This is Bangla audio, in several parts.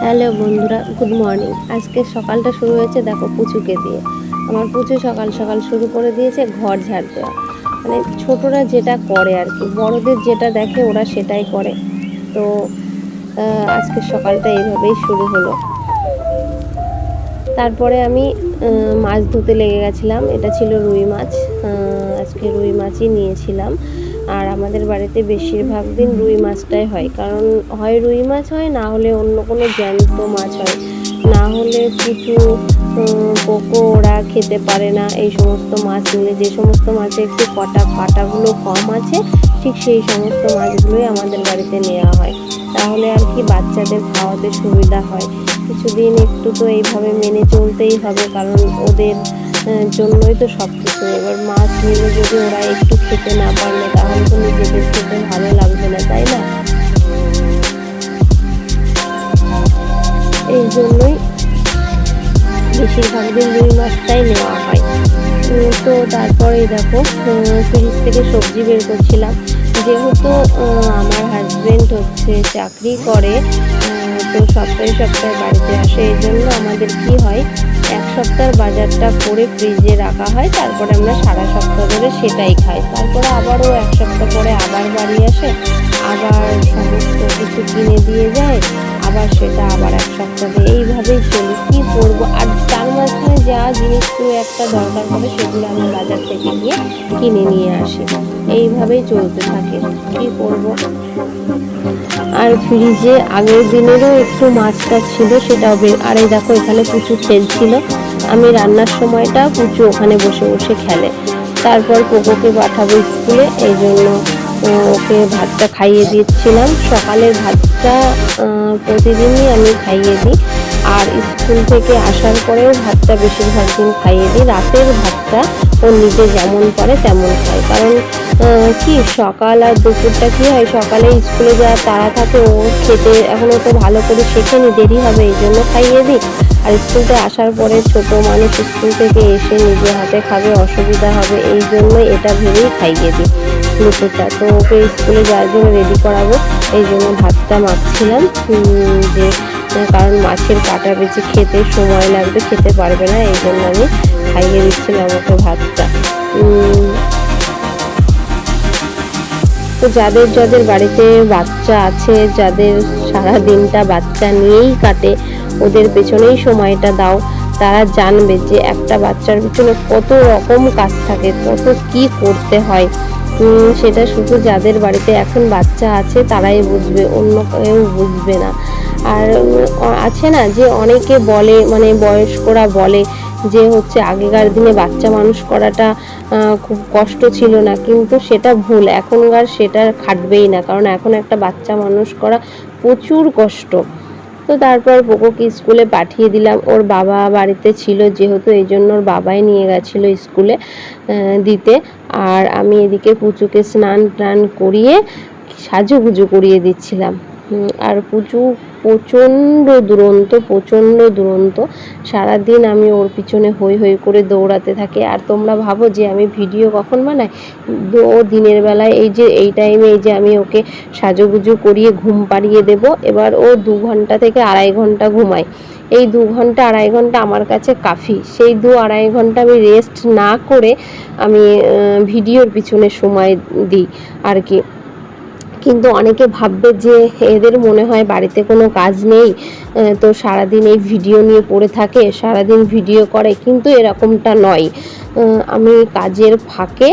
হ্যালো বন্ধুরা, গুড মর্নিং। আজকে সকালটা শুরু হয়েছে দেখো পুচুকে দিয়ে। আমার পুচু সকাল সকাল শুরু করে দিয়েছে ঘর ঝাড় দেওয়া। মানে ছোটরা যেটা করে আর কি, বড়দের যেটা দেখে ওরা সেটাই করে। তো আজকের সকালটা এইভাবেই শুরু হলো। তারপরে আমি মাছ ধুতে লেগে গেছিলাম। এটা ছিল রুই মাছ। আজকে রুই মাছই নিয়েছিলাম। আর আমাদের বাড়িতে বেশিরভাগ দিন রুই মাছটাই হয়, কারণ হয় রুই মাছ হয়, না হলে অন্য কোনো জ্যান্ত মাছ হয়, না হলে পুচু পোকো ওরা খেতে পারে না এই সমস্ত মাছ নিলে। যে সমস্ত মাছে একটু কাটাগুলো কম আছে, ঠিক সেই সমস্ত মাছগুলোই আমাদের বাড়িতে নেওয়া হয়। তাহলে আর কি বাচ্চাদের খাওয়াতে সুবিধা হয়। কিছুদিন একটু তো এইভাবে মেনে চলতেই হবে, কারণ ওদের জন্যই তো সব কিছু। এবার মাছ নিলে যদি ওরা একটু খেতে না পারলে, তাহলে তো নিজেদের খেতে ভালো লাগবে না, তাই না? এই জন্যই বেশিরভাগ দিন রুই মাছটাই নেওয়া হয়। তো তারপরে দেখো ফ্রিজ থেকে সবজি বের করছিলাম। যেহেতু আমার হাজবেন্ড হচ্ছে চাকরি করে, তো সপ্তাহে সপ্তাহে বাড়িতে আসে, এই জন্য আমাদের কি হয়, এক সপ্তাহের বাজারটা করে ফ্রিজে রাখা হয়, তারপরে আমরা সারা সপ্তাহ ধরে সেটাই খাই। তারপরে আবারও এক সপ্তাহ পরে আবার বাড়ি আসে, আবার সমস্ত কিছু কিনে দিয়ে যায়, আবার সেটা আবার এক সপ্তাহে, এইভাবেই চলি। কি করবো আর, তার মাঝখানে যা জিনিসগুলো একটা দরকার পড়ে সেগুলো আমি বাজার থেকে গিয়ে কিনে নিয়ে আসি। এইভাবেই চলতে থাকে, কি করব। আর ফ্রিজে আগের দিনেরও একটু মাছটা ছিল, সেটাও আর এই দেখো এখানে পুচু খেলছিল। আমি রান্নার সময়টা পুচু ওখানে বসে বসে খেলে। তারপর কোকোকে পাঠাবো স্কুলে, এই জন্য ওকে ভাতটা খাইয়ে দিচ্ছিলাম। সকালের ভাতটা প্রতিদিনই আমি খাইয়ে দিই, আর স্কুল থেকে আসার পরেও ভাতটা বেশিরভাগ দিন খাইয়ে দিই। রাতের ভাতটা ও নিজে যেমন পারে তেমন খায়, কারণ কি সকাল আর দুপুরটা কি হয়, সকালে স্কুলে যাওয়ার তাড়া থাকে, ও খেতে এখনও তো ভালো করে শেখেনি, দেরি হবে, এই জন্য খাইয়ে দিই। আর স্কুল থেকে আসার পরে ছোট মানুষ, স্কুল থেকে এসে নিজে হাতে খাবে, অসুবিধা হবে, এই জন্যই এটা ভেবেই খাইয়ে দিই দুপুরটা। তো ওকে স্কুলে যাওয়ার জন্য রেডি করাবো, এই জন্য ভাতটা মাখছিলাম। যে কারণ মাছের কাটা বেছে খেতে সময় লাগবে, খেতে পারবে না, এই জন্য আমি খাইয়ে দিচ্ছিলাম ওকে ভাতটা। তো যাদের যাদের বাড়িতে বাচ্চা আছে, যাদের সারা দিনটা বাচ্চা নিয়েই কাটে, ওদের পেছনেই সময়টা দাও, তারা জানবে যে একটা বাচ্চার পিছনে কত রকম কাজ থাকে, কত কি করতে হয়। সেটা শুধু যাদের বাড়িতে এখন বাচ্চা আছে তারাই বুঝবে, অন্য কেউ বুঝবে না। আর আছে না যে অনেকে বলে, মানে বয়স্করা বলে যে হচ্ছে আগেকার দিনে বাচ্চা মানুষ করাটা খুব কষ্ট ছিল না, কিন্তু সেটা ভুল। এখনকার সেটা খাটবেই না, কারণ এখন একটা বাচ্চা মানুষ করা প্রচুর কষ্ট। তো তারপর পোকোকে স্কুলে পাঠিয়ে দিলাম। ওর বাবা বাড়িতে ছিল যেহেতু, এই জন্য ওর বাবাই নিয়ে গেছিলো স্কুলে দিতে। আর আমি এদিকে পুচুকে স্নান টান করিয়ে সাজুগুজু করিয়ে দিচ্ছিলাম। আর পুচু প্রচণ্ড দুরন্ত। সারাদিন আমি ওর পিছনে হই হই করে দৌড়াতে থাকি। আর তোমরা ভাবো যে আমি ভিডিও কখন বানাই, ও দিনের বেলায় এই যে এই টাইমে এই যে আমি ওকে সাজুগুজু করিয়ে ঘুম পাড়িয়ে দেব, এবার ও 2 ঘন্টা থেকে 2.5 ঘন্টা ঘুমায়। এই 2 ঘন্টা 2.5 ঘন্টা আমার কাছে কাফি। সেই 2-2.5 ঘন্টা আমি রেস্ট না করে আমি ভিডিওর পিছনে সময় দিই আর কি। কিন্তু অনেকে ভাববে যে এদের মনে হয় বাড়িতে কোনো কাজ নেই, তো সারাদিন এই ভিডিও নিয়ে পড়ে থাকে, সারাদিন ভিডিও করে, কিন্তু এরকমটা নয়। আমি কাজের ফাঁকে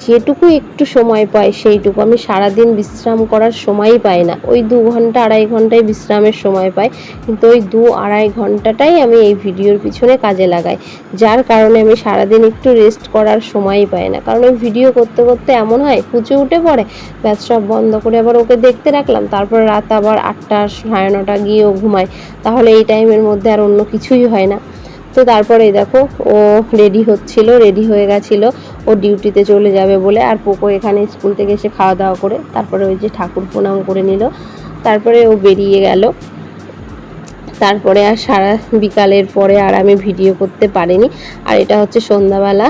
যেটুকু একটু সময় পাই সেইটুকু, আমি সারাদিন বিশ্রাম করার সময়ই পাই না। ওই 2 ঘন্টা 2.5 ঘন্টায় বিশ্রামের সময় পাই, কিন্তু ওই 2-2.5 ঘন্টাটাই আমি এই ভিডিওর পিছনে কাজে লাগাই, যার কারণে আমি সারাদিন একটু রেস্ট করার সময়ই পাই না। কারণ ওই ভিডিও করতে করতে এমন হয় কুচে উঠে পড়ে, ব্যাস সব বন্ধ করে আবার ওকে দেখতে রাখলাম, তারপর রাত আবার 8টা 9:30 গিয়েও ঘুমায়। তাহলে এই টাইমের মধ্যে আর অন্য কিছুই হয় না। তো তারপরে দেখো ও রেডি হয়ে গেছিলো ও ডিউটিতে চলে যাবে বলে। আর পোকো এখানে স্কুল থেকে এসে খাওয়া দাওয়া করে তারপরে ওই যে ঠাকুর প্রণাম করে নিল, তারপরে ও বেরিয়ে গেল। তারপরে আর সারা বিকালের পরে আর আমি ভিডিও করতে পারিনি। আর এটা হচ্ছে সন্ধ্যাবেলা,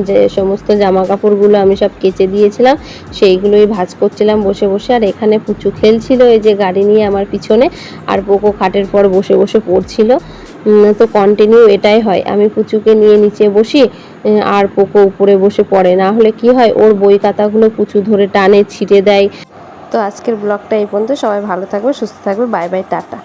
যে সমস্ত জামা কাপড়গুলো আমি সব কেচে দিয়েছিলাম সেইগুলোই ভাঁজ করছিলাম বসে বসে। আর এখানে পুচু খেলছিল এই যে গাড়ি নিয়ে আমার পিছনে, আর পোকো খাটের পর বসে বসে পড়ছিল। তো কন্টিনিউ এটাই হয়, আমি পুচুকে নিয়ে নিচে বসি আর পোকো উপরে বসে পড়ে, না হলে কি হয় ওর বই খাতাগুলো পুচু ধরে টানে ছিঁড়ে দেয়। তো আজকের ব্লগটা এই পর্যন্ত। সবাই ভালো থাকবে, সুস্থ থাকবে, বাই বাই, টাটা।